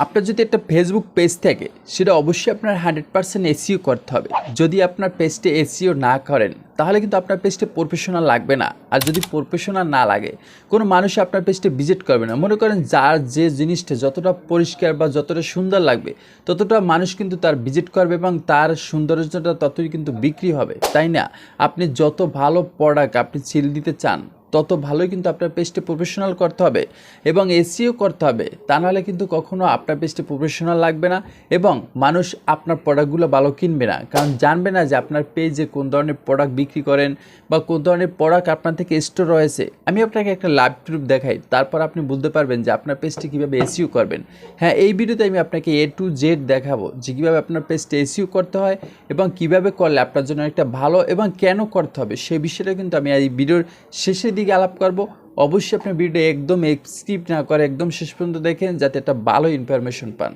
আপনার যদি একটা ফেসবুক পেজ থাকে সেটা অবশ্যই আপনার 100% এসইও করতে হবে। যদি আপনার পেজটা এসইও না করেন তাহলে কিন্তু আপনার পেজটা প্রফেশনাল লাগবে না। আর যদি প্রফেশনাল না লাগে কোনো মানুষ আপনার পেজটা ভিজিট করবে না। মনে করেন যার যে জিনিসটা যতটা পরিষ্কার বা যতটা সুন্দর লাগবে ততটা মানুষ কিন্তু তার ভিজিট করবে এবং তার সৌন্দর্যটা ততই কিন্তু বিক্রি হবে, তাই না? আপনি যত ভালো প্রোডাক্ট আপনি সেল দিতে চান তত ভালোই কিন্তু আপনার পেজটা প্রফেশনাল করতে হবে এবং এসইও করতে হবে। তা নাহলে কিন্তু কখনো আপনার পেজটা প্রফেশনাল লাগবে না এবং মানুষ আপনার প্রোডাক্টগুলো ভালো কিনবে না, কারণ জানবে না যে আপনার পেজে কোন ধরনের প্রোডাক্ট বিক্রি করেন বা কোন ধরনের প্রোডাক্ট আপনার থেকে স্টোর রয়েছে। আমি আপনাকে একটা লাইভ প্রুফ দেখাই, তারপর আপনি বুঝতে পারবেন যে আপনার পেজটি কীভাবে এসইও করবেন। হ্যাঁ, এই ভিডিওতে আমি আপনাকে A to Z দেখাবো যে কীভাবে আপনার পেজটা এসইও করতে হয় এবং কীভাবে করলে আপনার জন্য একটা ভালো এবং কেন করতে হবে সেই বিষয়টা কিন্তু আমি এই ভিডিওর শেষের দিকে আলাপ করব। অবশ্যই আপনি ভিডিও একদম স্কিপ না করে একদম শেষ পর্যন্ত দেখেন যাতে একটা ভালো ইনফরমেশন পান।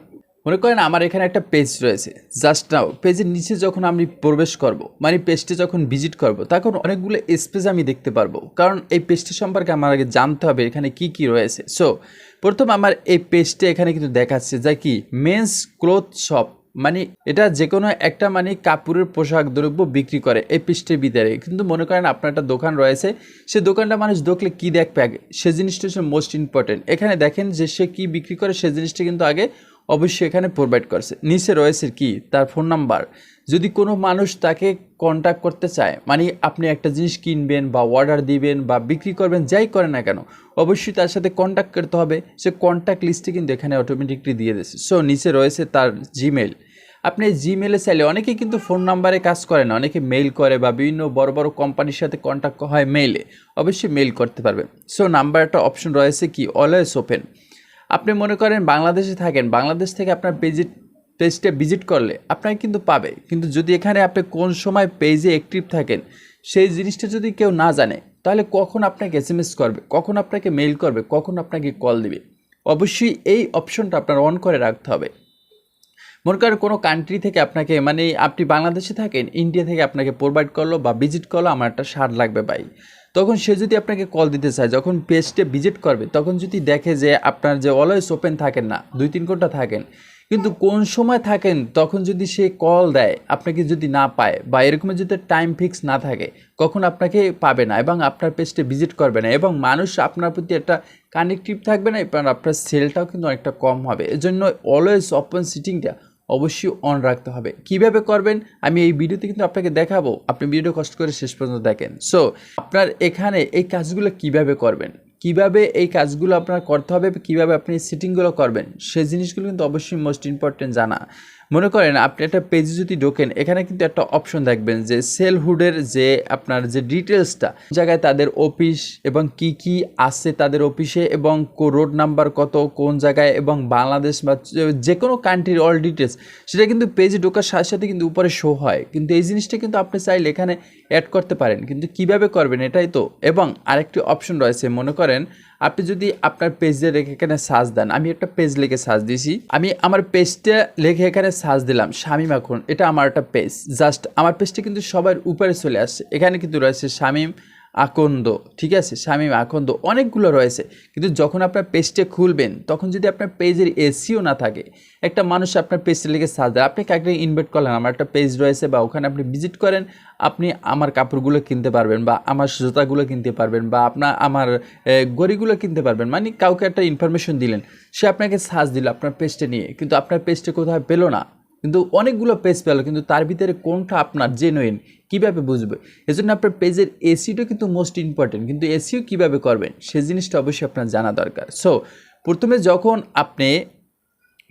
মনে করেন আমার এখানে একটা পেজ রয়েছে, জাস্ট নাও পেজের নিচে যখন আমি প্রবেশ করব, মানে পেজটা যখন ভিজিট করব, তখন অনেকগুলো স্পেস আমি দেখতে পারবো, কারণ এই পেজটা সম্পর্কে আমার আগে জানতে হবে এখানে কি কি রয়েছে। সো প্রথম আমার এই পেজটা এখানে কিন্তু দেখাচ্ছে যা কি মেন্স ক্লথ শপ, মানে এটা যে কোনো একটা মানে কাপড়ের পোশাক দ্রব্য বিক্রি করে এই পেজটির ভিতরে। কিন্তু মনে করেন আপনার একটা দোকান রয়েছে, সে দোকানটা মানুষ দেখলে কী দেখবে আগে, সে জিনিসটা হচ্ছে মোস্ট ইম্পর্টেন্ট। এখানে দেখেন যে সে কী বিক্রি করে সে জিনিসটা কিন্তু আগে অবশ্যই এখানে প্রোভাইড করছে। নিচে রয়েছে কি তার ফোন নাম্বার। যদি কোনো মানুষ তাকে কন্ট্যাক্ট করতে চায়, মানে আপনি একটা জিনিস কিনবেন বা অর্ডার দিবেন বা বিক্রি করবেন, যাই করেন না কেন অবশ্যই তার সাথে কন্ট্যাক্ট করতে হবে। সে কন্ট্যাক্ট লিস্টে কিন্তু এখানে অটোমেটিকলি দিয়ে দিয়েছে। সো নিচে রয়েছে তার জিমেল। আপনি জিমেলে চাইলে অনেকে কিন্তু ফোন নাম্বারে কাজ করে না, অনেকে মেইল করে বা বিভিন্ন বড় বড় কোম্পানির সাথে কন্ট্যাক্ট হয় মেইলে, অবশ্যই মেইল করতে পারবেন। সো নাম্বার একটা অপশন রয়েছে কি অলওয়েজ ওপেন। আপনি মনে করেন বাংলাদেশে থাকেন, বাংলাদেশ থেকে আপনার পেজটা ভিজিট করলে আপনাকে কিন্তু পাবে, কিন্তু যদি এখানে আপনি কোন সময় পেজে অ্যাক্টিভ থাকেন সেই জিনিসটা যদি কেউ না জানে তাহলে কখন আপনাকে SMS করবে, কখন আপনাকে মেইল করবে, কখন আপনাকে কল দিবে, অবশ্যই এই অপশনটা আপনার অন করে রাখতে হবে। মনে করেন কোনো কান্ট্রি থেকে আপনাকে, মানে আপনি বাংলাদেশে থাকেন, ইন্ডিয়া থেকে আপনাকে প্রোভাইড করলো বা ভিজিট করলো আমার একটা শার্ট লাগবে ভাই, তখন সে যদি আপনাকে কল দিতে চায়, যখন পেজটা ভিজিট করবে তখন যদি দেখে যে আপনার যে অলওয়েজ ওপেন থাকেন না, 2-3 ঘন্টা থাকেন, কিন্তু কোন সময় থাকেন তখন যদি সে কল দেয় আপনাকে যদি না পায় বা এরকমের যদি টাইম ফিক্স না থাকে কখন আপনাকে পাবে না এবং আপনার পেজটা ভিজিট করবে না এবং মানুষ আপনার প্রতি একটা কানেক্টিভ থাকবে না এবং আপনার সেলটাও কিন্তু অনেকটা কম হবে। এজন্য অলওয়েজ ওপেন সিটিংটা অবশ্যই অন রাখতে হবে। কিভাবে করবেন আমি এই ভিডিওতে কিন্তু আপনাকে দেখাবো, আপনি ভিডিও কষ্ট করে শেষ পর্যন্ত দেখেন। সো আপনার এখানে এই কাজগুলো কিভাবে করবেন, কিভাবে এই কাজগুলো আপনার করতে হবে, কিভাবে আপনি সেটিংগুলো করবেন সেই জিনিসগুলো কিন্তু অবশ্যই মোস্ট ইম্পর্টেন্ট জানা। মনে করেন আপনি একটা পেজে যদি ঢোকেন এখানে কিন্তু একটা অপশন দেখবেন যে সেলহুডের যে আপনার যে ডিটেলসটা, জায়গায় তাদের অফিস এবং কি কি আছে তাদের অফিসে এবং রোড নাম্বার কত, কোন জায়গায় এবং বাংলাদেশ বা যে কোনো কান্ট্রির অল ডিটেলস, সেটা কিন্তু পেজে ঢোকার সাথে সাথে কিন্তু উপরে শো হয়। কিন্তু এই জিনিসটা কিন্তু আপনি চাইলে এখানে অ্যাড করতে পারেন, কিন্তু কিভাবে করবেন এটাই তো। এবং আরেকটি অপশন রয়েছে, মনে করেন আপনি যদি আপনার পেজে রেখে এখানে সার্চ দেন, আমি একটা পেজ লিখে সার্চ দিয়েছি, আমি আমার পেজটা লিখে এখানে সার্চ দিলাম শামিমাকন, এটা আমার একটা পেজ, জাস্ট আমার পেজটা কিন্তু সবার উপরে চলে আসছে। এখানে কিন্তু রয়েছে শামিম আকন্দ, ঠিক আছে, শামিম আকন্দ অনেকগুলো রয়েছে। কিন্তু যখন আপনার পেজটা খুলবেন তখন যদি আপনার পেজের এসইও না থাকে, একটা মানুষ আপনার পেজটা লিখে সার্চ দেয়, আপনি কাকে ইনভাইট করলেন আমার একটা পেজ রয়েছে বা ওখানে আপনি ভিজিট করেন, আপনি আমার কাপড়গুলো কিনতে পারবেন বা আমার জুতাগুলো কিনতে পারবেন বা আমার গড়িগুলো কিনতে পারবেন, মানে কাউকে একটা ইনফরমেশন দিলেন, সে আপনাকে সার্চ দিল আপনার পেজটা নিয়ে, কিন্তু আপনার পেজটা কোথাও পেলো না, কিন্তু অনেকগুলো পেজ পেলো, কিন্তু তার ভিতরে কোনটা আপনার জেনুইন কীভাবে বুঝবে? এজন্য আপনার পেজের এসইটা কিন্তু মোস্ট ইম্পর্টেন্ট, কিন্তু এসইও কীভাবে করবেন সেই জিনিসটা অবশ্যই আপনার জানা দরকার। সো প্রথমে যখন আপনি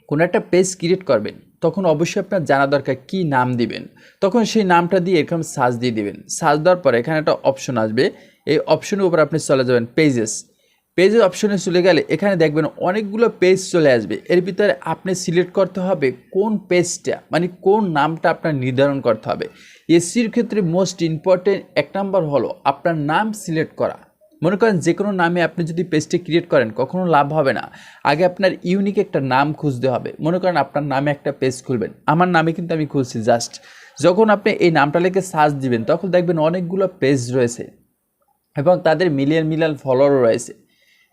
কোনো একটা পেজ ক্রিয়েট করবেন তখন অবশ্যই আপনার জানা দরকার কি নাম দিবেন, তখন সেই নামটা দিয়ে এরকম সার্চ দিয়ে দিবেন। সার্চ দেওয়ার পরে এখানে একটা অপশন আসবে, এই অপশনের উপর আপনি চলে যাবেন পেজের অপশনে চলে গেলে এখানে দেখবেন অনেকগুলো পেজ চলে আসবে। এর ভিতরে আপনি সিলেক্ট করতে হবে কোন পেজটা, মানে কোন নামটা আপনার নির্ধারণ করতে হবে। এসইর ক্ষেত্রে মোস্ট ইম্পর্টেন্ট 1 নাম্বার হলো আপনার নাম সিলেক্ট করা। মনে করেন যে কোনো নামে আপনি যদি পেজটি ক্রিয়েট করেন কখনো লাভ হবে না, আগে আপনার ইউনিক একটা নাম খুঁজতে হবে। মনে করেন আপনার নামে একটা পেজ খুলবেন, আমার নামে কিন্তু আমি খুলছি, জাস্ট যখন আপনি এই নামটা লিখে সার্চ দিবেন তখন দেখবেন অনেকগুলো পেজ রয়েছে এবং তাদের মিলিয়ন মিলিয়ন ফলোয়ার রয়েছে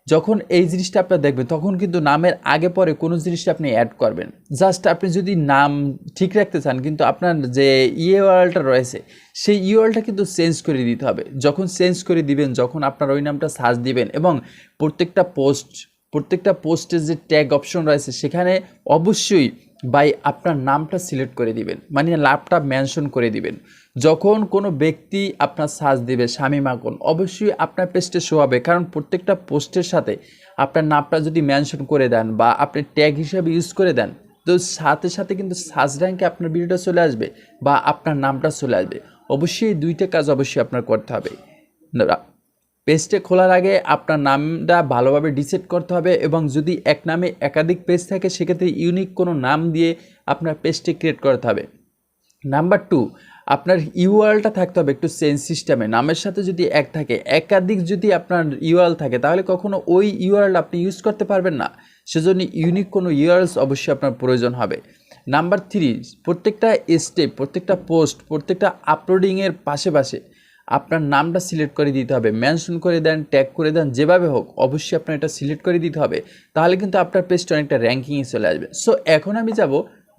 যখন এই জিনিসটা আপনারা দেখবেন তখন কিন্তু নামের আগে পরে কোনো জিনিসটা আপনি অ্যাড করবেন। জাস্ট আপনি যদি নাম ঠিক রাখতে চান কিন্তু আপনার যে ইউআরএলটা রয়েছে সেই ইউআরএলটা কিন্তু চেঞ্জ করে দিতে হবে। যখন চেঞ্জ করে দিবেন, যখন আপনার ওই নামটা সার্চ দিবেন এবং প্রত্যেকটা পোস্টের যে ট্যাগ অপশন রয়েছে সেখানে অবশ্যই আপনার নামটা সিলেক্ট করে দিবেন, মানে নামটা মেনশন করে দিবেন। যখন কোনো ব্যক্তি আপনার সার্চ দিবে শামিমাকন, অবশ্যই আপনার পেজটা শো হবে, কারণ প্রত্যেকটা পোস্টের সাথে আপনার নামটা যদি মেনশন করে দেন বা আপনি ট্যাগ হিসাবে ইউজ করে দেন, তো সাথে সাথে কিন্তু সার্চ র্যাঙ্কে আপনার ভিডিওটা চলে আসবে বা আপনার নামটা চলে আসবে। অবশ্যই দুইটা কাজ অবশ্যই আপনার করতে হবে। পেজটা খোলার আগে আপনার নামটা ভালোভাবে ডিসাইড করতে হবে, এবং যদি এক নামে একাধিক পেজ থাকে সেক্ষেত্রে ইউনিক কোনো নাম দিয়ে আপনার পেজটি ক্রিয়েট করতে হবে। নাম্বার 2, আপনার ইউআরএলটা থাকতে হবে একটু চেঞ্জ সিস্টেমে। নামের সাথে যদি এক থাকে, একাধিক যদি আপনার ইউআরএল থাকে তাহলে কখনো ওই ইউআরএল আপনি ইউজ করতে পারবেন না। সেজন্য ইউনিক কোনো ইউআরএলস অবশ্যই আপনার প্রয়োজন হবে। নাম্বার 3, প্রত্যেকটা স্টেপ, প্রত্যেকটা পোস্ট, প্রত্যেকটা আপলোডিংয়ের পাশে আপনার নামটা সিলেক্ট করে দিতে হবে। মেনশন করে দেন, ট্যাগ করে দেন, যেভাবে হোক অবশ্যই আপনার এটা সিলেক্ট করে দিতে হবে, তাহলে কিন্তু আপনার পেজটা অনেকটা র্যাঙ্কিংয়ে চলে আসবে। সো এখন আমি যাব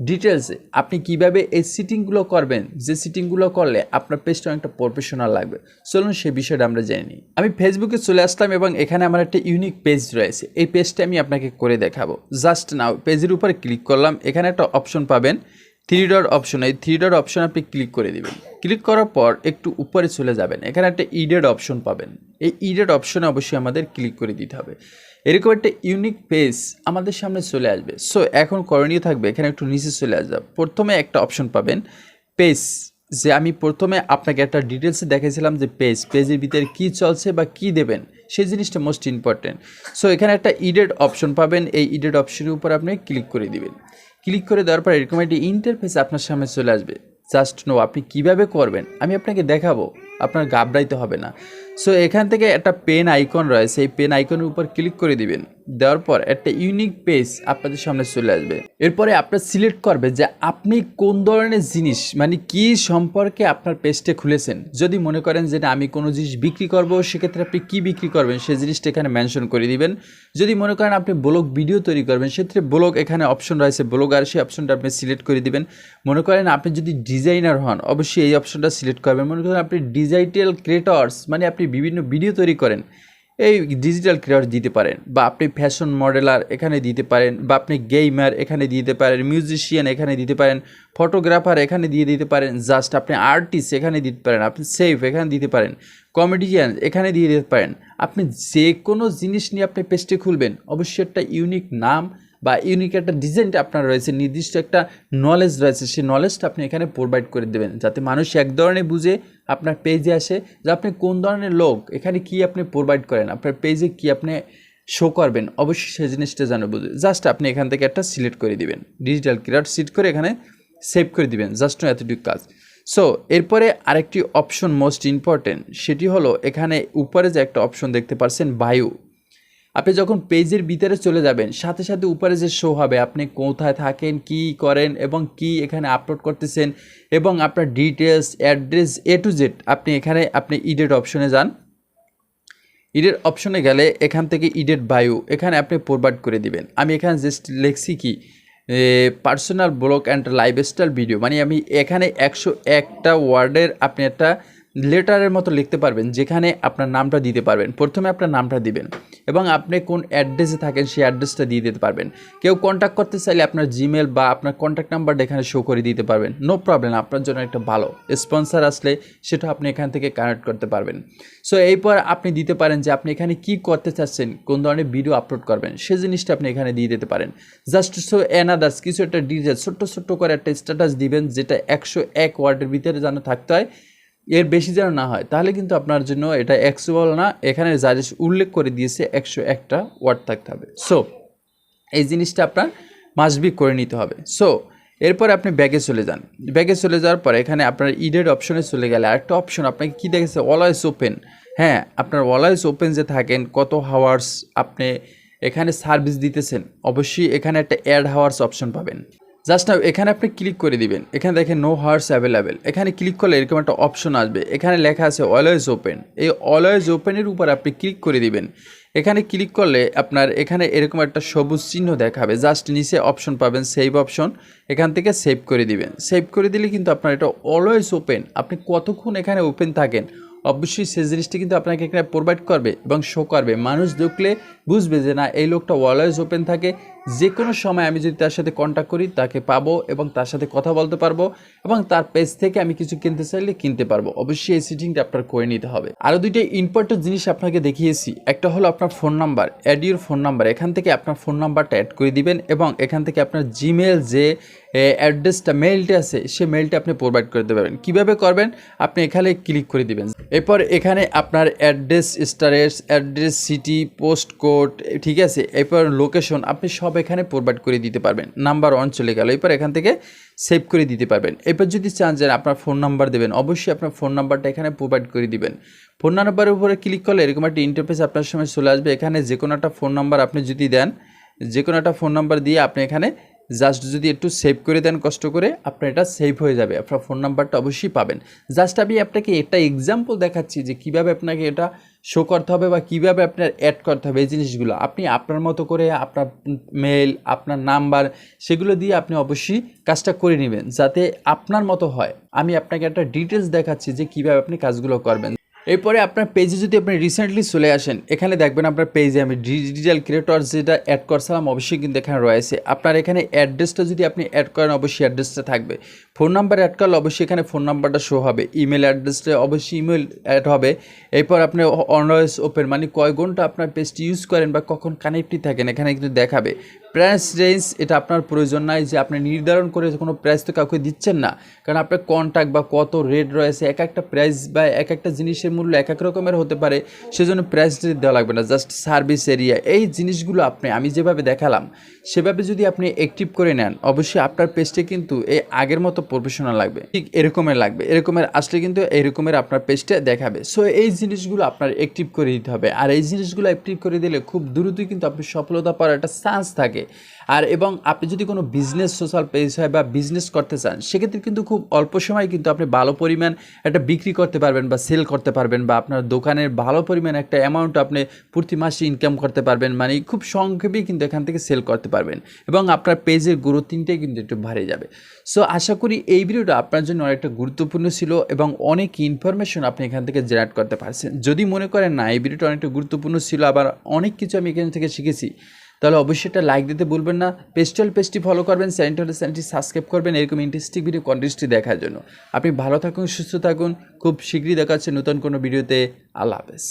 ডিটেলসে আপনি কিভাবে এই সিটিংগুলো করবেন, যে সিটিংগুলো করলে আপনার পেজটা অনেকটা প্রফেশনাল লাগবে। চলুন সেই বিষয়টা আমরা জেনে নিই। আমি ফেসবুকে চলে আসলাম এবং এখানে আমার একটা ইউনিক পেজ রয়েছে। এই পেজটা আমি আপনাকে করে দেখাবো। জাস্ট নাও পেজের উপরে ক্লিক করলাম, এখানে একটা অপশন পাবেন 3 ডট অপশন। এই 3 ডট অপশন আপনি ক্লিক করে দিবেন। ক্লিক করার পর একটু উপরে চলে যাবেন, এখানে একটা ইডেড অপশন পাবেন। এই ইডেড অপশনে অবশ্যই আমাদের ক্লিক করে দিতে হবে। এরকম একটা ইউনিক পেজ আমাদের সামনে চলে আসবে। সো এখন করণীয় থাকবে এখানে একটু নিচে চলে আসবে। প্রথমে একটা অপশন পাবেন পেজ, যে আমি প্রথমে আপনাকে একটা ডিটেলসে দেখাইছিলাম যে পেজের ভিতরে কী চলছে বা কী দেবেন, সেই জিনিসটা মোস্ট ইম্পর্টেন্ট। সো এখানে একটা ইডেড অপশন পাবেন, এই ইডেড অপশনের উপর আপনি ক্লিক করে দিবেন। ক্লিক করে দেওয়ার পর এরকম একটি ইন্টারফেস আপনার সামনে চলে আসবে। জাস্ট নো আপনি কিভাবে করবেন আমি আপনাকে দেখাবো, আপনার ঘাবড়াইতে হবে না। সো এখান থেকে একটা পেন আইকন রয়েছে, এই পেন আইকনের উপর ক্লিক করে দিবেন। দেওয়ার পর একটা ইউনিক পেজ আপনাদের সামনে চলে আসবে। এরপরে আপনার সিলেক্ট করবে যে আপনি কোন ধরনের জিনিস, মানে কি সম্পর্কে আপনার পেজটা খুলেছেন। যদি মনে করেন যে আমি কোনো জিনিস বিক্রি করব, সেক্ষেত্রে আপনি কি বিক্রি করবেন সেই জিনিসটা এখানে মেনশন করে দিবেন। যদি মনে করেন আপনি ব্লগ ভিডিও তৈরি করবেন, সেক্ষেত্রে ব্লগ এখানে অপশন রয়েছে ব্লগার, সেই অপশনটা আপনি সিলেক্ট করে দিবেন। মনে করেন আপনি যদি ডিজাইনার হন, অবশ্যই এই অপশনটা সিলেক্ট করবেন। মনে করেন আপনি ডিজিটাল ক্রিয়েটর্স, মানে আপনি বিভিন্ন ভিডিও তৈরি করেন, এই ডিজিটাল ক্রিয়েটর দিতে পারেন, বা আপনি ফ্যাশন মডেলার এখানে দিতে পারেন, বা আপনি গেমার এখানে দিতে পারেন, মিউজিশিয়ান এখানে দিতে পারেন, ফটোগ্রাফার এখানে দিতে পারেন, জাস্ট আপনি আর্টিস্ট এখানে দিতে পারেন, আপনি সেফ এখানে দিতে পারেন, কমেডিয়ান এখানে দিয়ে দিতে পারেন। আপনি যে কোনো জিনিস নিয়ে আপনি পেজটি খুলবেন, অবশ্যই একটা ইউনিক নাম বা ইউনিক একটা ডিজাইনটা আপনার রয়েছে, নির্দিষ্ট একটা নলেজ রয়েছে, সেই নলেজটা আপনি এখানে প্রোভাইড করে দেবেন, যাতে মানুষ এক ধরনের বুঝে আপনার পেজে আসে যে আপনি কোন ধরনের লোক, এখানে কি আপনি প্রোভাইড করেন, আপনার পেজে কি আপনি শো করবেন, অবশ্যই সেই জিনিসটা যেন বুঝে। জাস্ট আপনি এখান থেকে একটা সিলেক্ট করে দিবেন, ডিজিটাল ক্রিয়েটর সিলেক্ট করে এখানে সেভ করে দিবেন। জাস্ট এতটুকু কাজ। সো এরপরে আরেকটি অপশন মোস্ট ইম্পর্টেন্ট, সেটি হলো এখানে উপরে যে একটা অপশন দেখতে পাচ্ছেন বায়ো। আপনি যখন পেজের ভিতরে চলে যাবেন, সাথে সাথে উপরে যে শো হবে আপনি কোথায় থাকেন, কি করেন এবং কি এখানে আপলোড করতেছেন, এবং আপনার details, address, A to Z আপনি এখানে আপনি ইডেট অপশনে যান। ইডেট অপশনে গেলে এখান থেকে ইডেট বায়ো এখানে আপনি প্রোভাইড করে দিবেন। আমি এখানে জাস্ট লিখছি কি personal blog and lifestyle video, মানে আমি এখানে 101টা ওয়ার্ডের আপনি একটা লেটারের মতো লিখতে পারবেন, যেখানে আপনার নামটা দিতে পারবেন। প্রথমে আপনার নামটা দিবেন এবং আপনি কোন অ্যাড্রেসে থাকেন সেই অ্যাড্রেসটা দিয়ে দিতে পারবেন। কেউ কন্ট্যাক্ট করতে চাইলে আপনার জিমেল বা আপনার কন্ট্যাক্ট নাম্বারটা এখানে শো করে দিতে পারবেন। নো প্রবলেম, আপনার জন্য একটা ভালো স্পন্সর আসলে সেটা আপনি এখান থেকে কানেক্ট করতে পারবেন। সো এরপর আপনি দিতে পারেন যে আপনি এখানে কি করতে চাচ্ছেন, কোন ধরনের ভিডিও আপলোড করবেন, সেই জিনিসটা আপনি এখানে দিয়ে দিতে পারেন। জাস্ট সো অ্যানাদার্স কিছু একটা ডিটেলস ছোট্ট করে একটা স্ট্যাটাস দিবেন, যেটা 101 ওয়ার্ডের ভিতরে যেন থাকতে হয়, এর বেশি যেন না হয়, তাহলে কিন্তু আপনার জন্য এটা অ্যাকসেপ্টেবল না। এখানে যা উল্লেখ করে দিয়েছে 101টা ওয়ার্ড থাকতে হবে। সো এই জিনিসটা আপনার মাস্ট বি করে নিতে হবে। সো এরপর আপনি ব্যাগে চলে যান। ব্যাগে চলে যাওয়ার পর এখানে আপনার ইডেড অপশনে চলে গেলে আরেকটা অপশন আপনাকে কী দেখেছে, অলওয়েজ ওপেন। হ্যাঁ, আপনার অলওয়েজ ওপেন যে থাকেন, কত হাওয়ার্স আপনি এখানে সার্ভিস দিতেছেন, অবশ্যই এখানে একটা অ্যাড হাওয়ার্স অপশন পাবেন। জাস্ট নাও এখানে আপনি ক্লিক করে দিবেন। এখানে দেখেন নো হাওয়ার্স অ্যাভেলেবেল, এখানে ক্লিক করলে এরকম একটা অপশন আসবে, এখানে লেখা আছে অলওয়েজ ওপেন। এই অলওয়েজ ওপেনের উপর আপনি ক্লিক করে দিবেন এখানে ক্লিক করলে আপনার এখানে এরকম একটা সবুজ চিহ্ন দেখাবে, জাস্ট নিচে অপশন পাবেন সেভ অপশন, এখান থেকে সেভ করে দিবেন। সেভ করে দিলে কিন্তু আপনার এটা অলওয়েজ ওপেন, আপনি কতক্ষণ এখানে ওপেন থাকেন অবশ্যই সেই জিনিসটি কিন্তু আপনাকে এখানে প্রোভাইড করবে এবং শো করবে। মানুষ দেখলে বুঝবে যে না এই লোকটা অলওয়েজ ওপেন থাকে, যে কোনো সময় আমি যদি তার সাথে কন্ট্যাক্ট করি তাকে পাবো এবং তার সাথে কথা বলতে পারবো এবং তার পেজ থেকে আমি কিছু কিনতে চাইলে কিনতে পারবো। অবশ্যই এই সেটিংটা আপনার করে নিতে হবে। আরও দুইটা ইম্পর্টেন্ট জিনিস আপনাকে দেখিয়েছি, একটা হলো আপনার phone number, add your phone number, এখান থেকে আপনার ফোন নাম্বারটা অ্যাড করে দিবেন এবং এখান থেকে আপনার জিমেল যে অ্যাড্রেসটা মেলটা আছে সে মেলটা আপনি প্রোভাইড করে দিতে পারবেন। কীভাবে করবেন, আপনি এখানে ক্লিক করে দিবেন, এরপর এখানে আপনার অ্যাড্রেস, স্টারেস, অ্যাড্রেস, সিটি, পোস্ট কোড, ঠিক আছে, এরপর লোকেশন আপনি সব এখানে প্রোভাইড করে দিতে পারবেন। নাম্বার 1 চলে গেল, এরপর এখান থেকে সেভ করে দিতে পারবেন। এরপর যদি চান যে আপনার ফোন নাম্বার দেবেন, অবশ্যই আপনার ফোন নাম্বারটা এখানে প্রোভাইড করে দিবেন। ফোন নাম্বারের উপরে ক্লিক করলে এরকম একটা ইন্টারফেস আপনার সামনে চলে আসবে। এখানে যে কোনো একটা ফোন নাম্বার আপনি যদি দেন, যে কোনো একটা ফোন নাম্বার দিয়ে আপনি এখানে জাস্ট যদি একটু সেভ করে দেন কষ্ট করে, আপনার এটা সেভ হয়ে যাবে, আপনার ফোন নাম্বারটা অবশ্যই পাবেন। জাস্ট আমি আপনাকে একটা এক্সাম্পল দেখাচ্ছি যে কীভাবে আপনাকে এটা শো করতে হবে বা কীভাবে আপনার অ্যাড করতে হবে। এই জিনিসগুলো আপনি আপনার মতো করে আপনার মেল, আপনার নাম্বার, সেগুলো দিয়ে আপনি অবশ্যই কাজটা করে নেবেন যাতে আপনার মতো হয়। আমি আপনাকে একটা ডিটেলস দেখাচ্ছি যে কীভাবে আপনি কাজগুলো করবেন। এরপরে আপনার পেজে যদি আপনি রিসেন্টলি চলে আসেন, এখানে দেখবেন আপনার পেজে আমি ডিজিটাল ক্রিয়েটর যেটা অ্যাড করছিলাম অবশ্যই কিন্তু এখানে রয়েছে। আপনার এখানে অ্যাড্রেসটা যদি আপনি অ্যাড করেন অবশ্যই অ্যাড্রেসটা থাকবে। ফোন নাম্বার অ্যাড করলে অবশ্যই এখানে ফোন নাম্বারটা শো হবে। ইমেল অ্যাড্রেসটা অবশ্যই ইমেল অ্যাড হবে। এরপর আপনি অলওয়েজ ওপেন মানে কয় ঘন্টা আপনার পেজটি ইউজ করেন বা কখন কানেক্টেড থাকেন এখানে কিন্তু দেখাবে। প্রাইস রেঞ্জ এটা আপনার প্রয়োজন নাই যে আপনি নির্ধারণ করে কোনো প্রাইস তো কাউকে দিচ্ছেন না, কারণ আপনার কন্ট্যাক্ট বা কত রেট রয়েছে, এক একটা প্রাইস বা এক একটা জিনিসের মূল্য এক এক রকমের হতে পারে, সেজন্য প্রাইস দেওয়া লাগবে না। জাস্ট সার্ভিস এরিয়া, এই জিনিসগুলো আমি যেভাবে দেখালাম সেভাবে যদি আপনি অ্যাক্টিভ করে নেন অবশ্যই আপনার পেজটা কিন্তু এই আগের মতো প্রফেশনাল লাগবে, ঠিক এরকমের লাগবে। এরকমের আসলে কিন্তু এরকমের আপনার পেজটা দেখাবে। সো এই জিনিসগুলো আপনার অ্যাক্টিভ করে দিতে হবে, আর এই জিনিসগুলো অ্যাক্টিভ করে দিলে খুব দ্রুতই কিন্তু আপনি সফলতা পাওয়ার একটা চান্স থাকে। আর এবং আপনি যদি কোনো বিজনেস সোশ্যাল পেজ হয় বা বিজনেস করতে চান সেক্ষেত্রে কিন্তু খুব অল্প সময় কিন্তু আপনি ভালো পরিমাণ একটা বিক্রি করতে পারবেন বা সেল করতে পারবেন, বা আপনার দোকানের ভালো পরিমাণ একটা অ্যামাউন্ট আপনি প্রতি মাসে ইনকাম করতে পারবেন, মানে খুব সংক্ষেপেই কিন্তু এখান থেকে সেল করতে পারবেন এবং আপনার পেজের গ্রোথিংটাই কিন্তু একটু বাড়ে যাবে। সো আশা করি এই ভিডিওটা আপনার জন্য অনেকটা গুরুত্বপূর্ণ ছিল এবং অনেক ইনফরমেশন আপনি এখান থেকে জেনারেট করতে পারছেন। যদি মনে করেন না এই ভিডিওটা অনেকটা গুরুত্বপূর্ণ ছিল, আবার অনেক কিছু আমি এখান থেকে শিখেছি, তাহলে অবশ্যই একটা লাইক দিতে ভুলবেন না। পেজটি ফলো করবেন, চ্যানেলটি সাবস্ক্রাইব করবেন এরকম ইন্টারেস্টিং ভিডিও কন্টেন্টটি দেখার জন্য। আপনি ভালো থাকুন, সুস্থ থাকুন, খুব শীঘ্রই দেখা হচ্ছে নতুন কোনো ভিডিওতে। আল্লাহ হাফেজ।